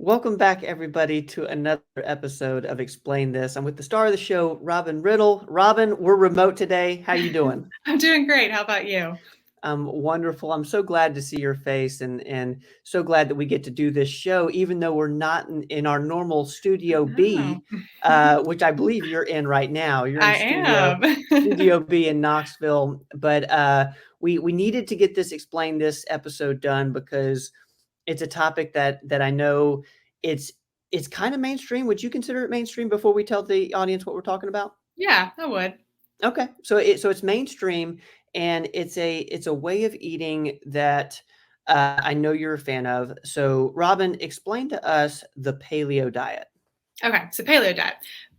Welcome back, everybody, to another episode of Explain This. I'm with the star of the show, Robin Riddle. Robin, we're remote today. How you doing? I'm doing great. How about you? Wonderful. I'm so glad to see your face and so glad that we get to do this show, even though we're not in our normal Studio Oh, B, which I believe you're in right now. You're in I Studio am. B in Knoxville. But we needed to get this Explain This episode done because it's a topic that I know it's it's kind of mainstream. Would you consider it mainstream before we tell the audience what we're talking about? Yeah, I would. Okay. So it's mainstream and it's a way of eating that I know you're a fan of. So Robin, explain to us the paleo diet. Okay, so paleo diet.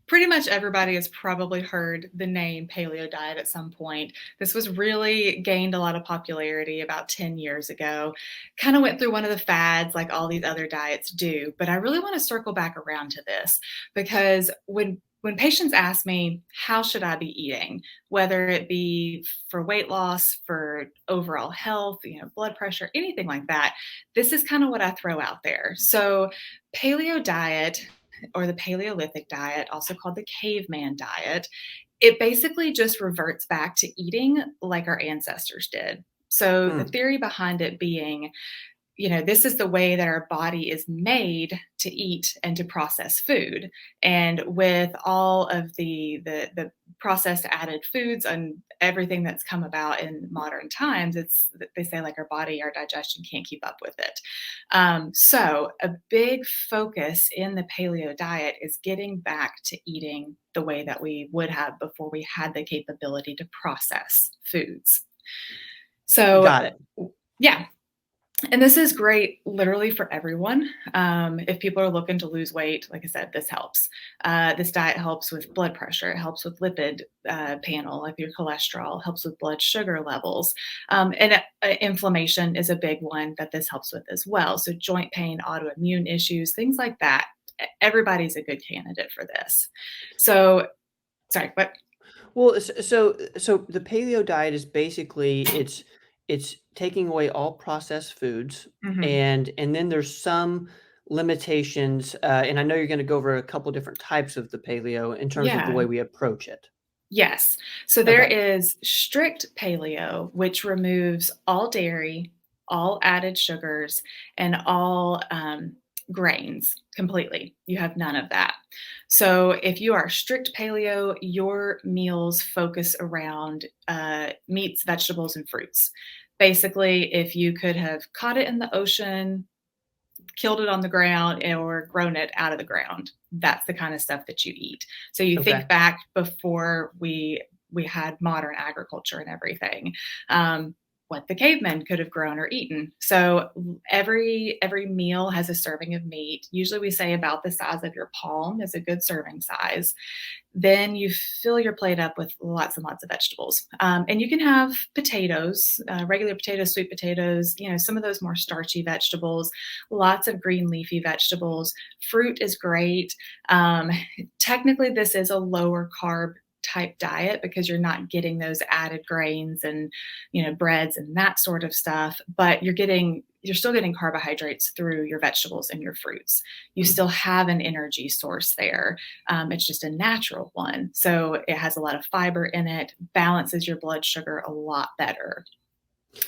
Pretty much everybody has probably heard the name paleo diet at some point. This was really gained a lot of popularity about 10 years ago. Kind of went through one of the fads like all these other diets do, but I really want to circle back around to this because when patients ask me, how should I be eating, whether it be for weight loss, for overall health, blood pressure, anything like that, this is kind of what I throw out there. So paleo diet or the Paleolithic diet, also called the caveman diet, it basically just reverts back to eating like our ancestors did. So the Mm, theory behind it being, this is the way that our body is made to eat and to process food. And with all of the processed added foods and everything that's come about in modern times, it's they say like our body, our digestion can't keep up with it. So a big focus in the paleo diet is getting back to eating the way that we would have before we had the capability to process foods. So got it. yeah, and this is great literally for everyone. If people are looking to lose weight, like I said, this helps. This diet helps with blood pressure. It helps with lipid panel, like your cholesterol, helps with blood sugar levels. And inflammation is a big one that this helps with as well. So joint pain, autoimmune issues, things like that. Everybody's a good candidate for this. So, sorry, what? Well, so the paleo diet is basically it's taking away all processed foods Mhm. and then there's some limitations and I know you're going to go over a couple different types of the paleo in terms of the Yeah. way we approach it. Yes. So there Okay. is strict paleo, which removes all dairy, all added sugars, and all grains completely. You have none of that. So if you are strict paleo, your meals focus around meats, vegetables, and fruits. Basically, if you could have caught it in the ocean, killed it on the ground or grown it out of the ground. That's the kind of stuff that you eat. So you Okay. think back before we had modern agriculture and everything. What the cavemen could have grown or eaten. So every meal has a serving of meat. Usually we say about the size of your palm is a good serving size. Then you fill your plate up with lots and lots of vegetables. And you can have potatoes, regular potatoes, sweet potatoes, some of those more starchy vegetables, lots of green leafy vegetables. Fruit is great. Um, Technically, this is a lower carb type diet because you're not getting those added grains and breads and that sort of stuff, but you're still getting carbohydrates through your vegetables and your fruits. You still have an energy source there. It's just a natural one. So it has a lot of fiber in it, balances your blood sugar a lot better.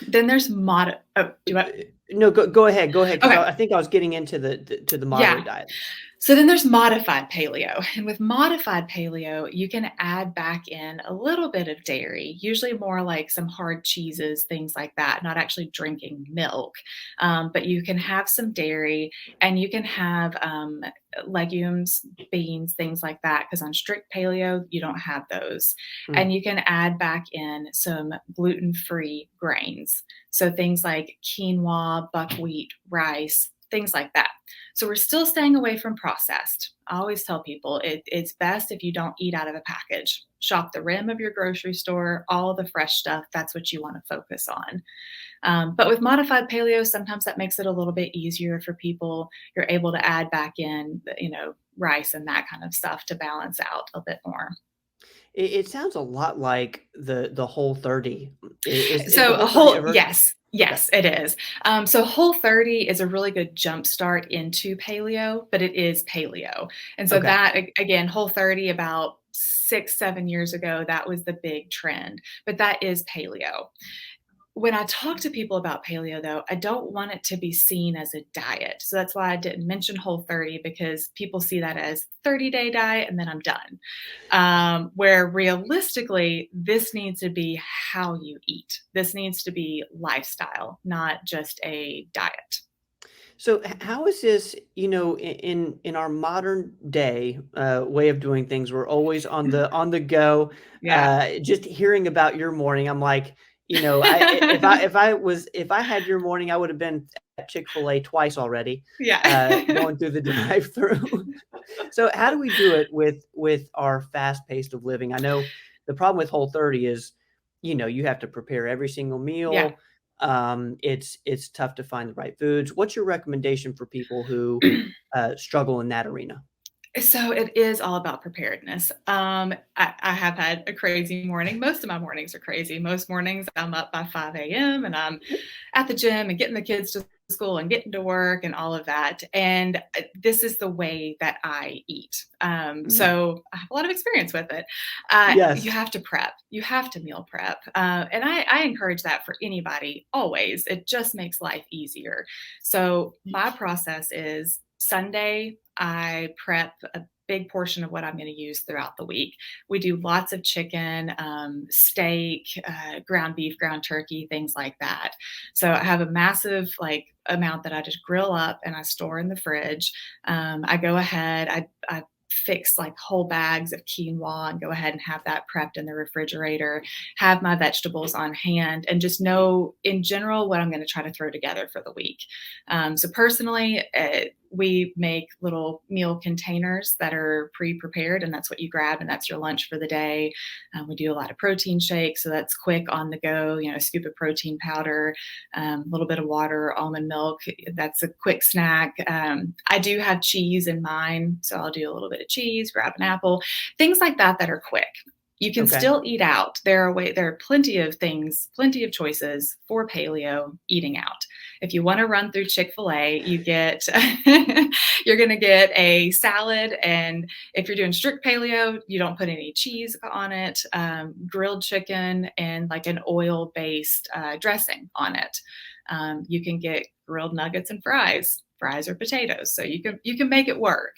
Then there's do I? No, go ahead. Go ahead, because Okay. I think I was getting into the Yeah. moderate diet. So then there's modified paleo. And with modified paleo, you can add back in a little bit of dairy, usually more like some hard cheeses, things like that, not actually drinking milk. But you can have some dairy and you can have legumes, beans, things like that. Because on strict paleo, you don't have those. Mm, And you can add back in some gluten free grains. So things like quinoa, buckwheat, rice, things like that. So we're still staying away from processed. I always tell people it's best if you don't eat out of a package. Shop the rim of your grocery store, all the fresh stuff. That's what you want to focus on. But with modified paleo, sometimes that makes it a little bit easier for people. You're able to add back in, rice and that kind of stuff to balance out a bit more. it sounds a lot like the Whole 30. Is the So a Whole 30 whole ever? yes. Okay. Yes, it is. So Whole30 is a really good jump start into paleo, but it is paleo. And so Okay. that again, Whole30 about 6, 7 years ago, that was the big trend, but that is paleo. When I talk to people about paleo, though, I don't want it to be seen as a diet. So that's why I didn't mention Whole30 because people see that as 30-day diet and then I'm done. Where realistically, this needs to be how you eat. This needs to be lifestyle, not just a diet. So how is this, in our modern day way of doing things, we're always on the go. Yeah. Just hearing about your morning, I'm like, if I had your morning, I would have been at Chick-fil-A twice already, Yeah. going through the drive-through. So how do we do it with our fast pace of living? I know the problem with Whole30 is, you have to prepare every single Yeah. meal. It's tough to find the right foods. What's your recommendation for people who struggle in that arena? So it is all about preparedness. I have had a crazy morning. Most of my mornings are crazy. Most mornings I'm up by 5 a.m. and I'm at the gym and getting the kids to school and getting to work and all of that. And this is the way that I eat. Mhm. So I have a lot of experience with it. You Yes. have to prep. You have to meal prep. And I encourage that for anybody always. It just makes life easier. So my process is Sunday, I prep a big portion of what I'm going to use throughout the week. We do lots of chicken, steak, ground beef, ground turkey, things like that. So I have a massive amount that I just grill up and I store in the fridge. I go ahead, I fix like whole bags of quinoa and go ahead and have that prepped in the refrigerator, have my vegetables on hand, and just know in general what I'm going to try to throw together for the week. So personally, we make little meal containers that are pre-prepared, and that's what you grab, and that's your lunch for the day. We do a lot of protein shakes, so that's quick on the go. A scoop of protein powder, a little bit of water, almond milk. That's a quick snack. I do have cheese in mine, so I'll do a little bit of cheese, grab an apple, things like that that are quick. You can Okay. still eat out. There are plenty of things, plenty of choices for paleo eating out. If you want to run through Chick-fil-A, you're going to get a salad. And if you're doing strict paleo, you don't put any cheese on it, grilled chicken, and like an oil based dressing on it. You can get grilled nuggets and fries or potatoes. So you can make it work.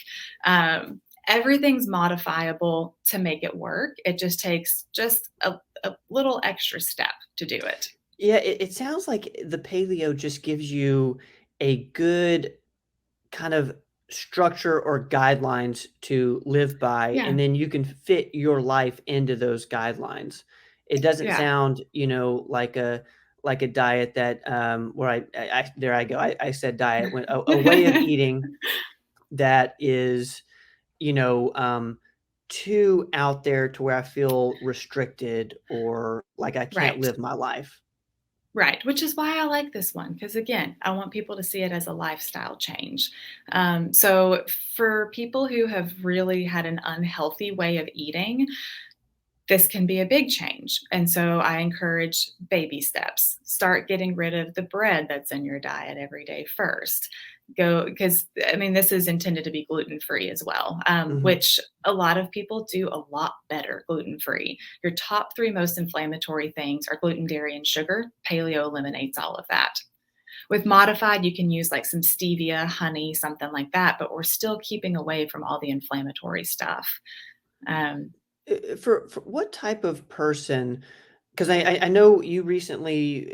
Everything's modifiable to make it work. It just takes just a little extra step to do it. Yeah, it sounds like the paleo just gives you a good kind of structure or guidelines to live by, Yeah. and then you can fit your life into those guidelines. It doesn't Yeah. sound, like a diet that, where I there I go. I said diet when a way of eating that is, you know, um, too out there to where I feel restricted or like I can't Right. live my life. Right, which is why I like this one because again, I want people to see it as a lifestyle change. So for people who have really had an unhealthy way of eating, this can be a big change. And so I encourage baby steps. Start getting rid of the bread that's in your diet every day first. Go, because I mean, this is intended to be gluten free as well, Mhm. which a lot of people do a lot better gluten free. Your top three most inflammatory things are gluten, dairy, and sugar. Paleo eliminates all of that. With modified, you can use like some stevia, honey, something like that, but we're still keeping away from all the inflammatory stuff. Um, For what type of person? Because I know you recently,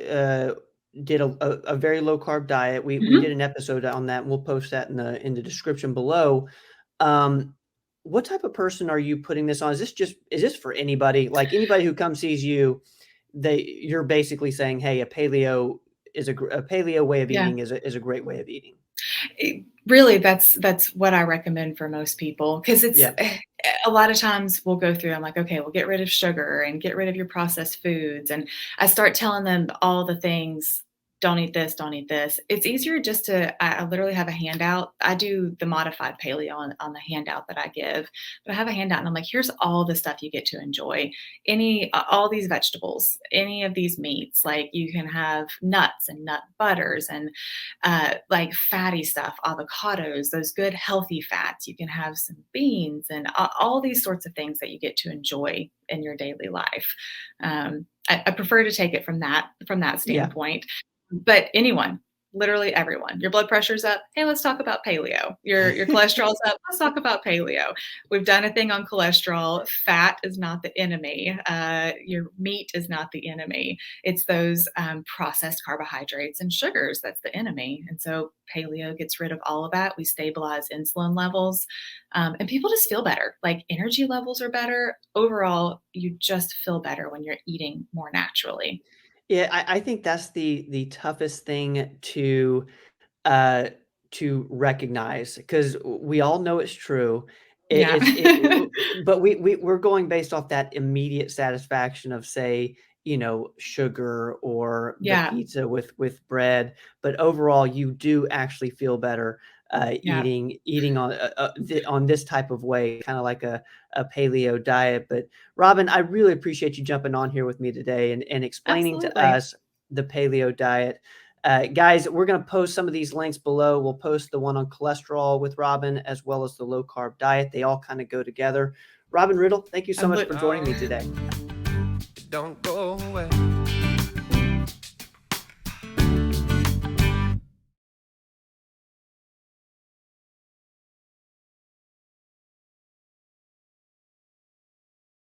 did a very low carb diet. We did mhm. an episode on that, and we'll post that in the description below. Um, what type of person are you putting this on? Is this for anybody? Like, anybody who comes sees you, you're basically saying, "Hey, a paleo way of Yeah. eating is a great way of eating." Really, that's what I recommend for most people because it's Yeah. a lot of times we'll go through, I'm like, "Okay, well, get rid of sugar and get rid of your processed foods," and I start telling them all the things don't eat this, don't eat this. It's easier just to, I literally have a handout. I do the modified paleo on the handout that I give, but I have a handout and I'm like, here's all the stuff you get to enjoy. All these vegetables, any of these meats, like you can have nuts and nut butters and like fatty stuff, avocados, those good healthy fats. You can have some beans and all these sorts of things that you get to enjoy in your daily life. I prefer to take it from that Yeah. standpoint. But anyone, literally everyone, your blood pressure's up. Hey, let's talk about paleo. Your cholesterol's up. Let's talk about paleo. We've done a thing on cholesterol. Fat is not the enemy. Your meat is not the enemy. It's those processed carbohydrates and sugars that's the enemy. And so paleo gets rid of all of that. We stabilize insulin levels, and people just feel better. Like energy levels are better. Overall, you just feel better when you're eating more naturally. Yeah, I think that's the toughest thing uh, to recognize because we all know it's true. It, Yeah. it's it, but we're going based off that immediate satisfaction of say, sugar or the Yeah. pizza with bread. But overall, you do actually feel better Yeah. eating on this type of way, kind of like a paleo diet. But Robin, I really appreciate you jumping on here with me today and explaining to Absolutely. us the paleo diet. Guys, we're going to post some of these links below. We'll post the one on cholesterol with Robin as well as the low carb diet. They all kind of go together. Robin Riddle, thank you so I'm much look for joining me today. Don't go away.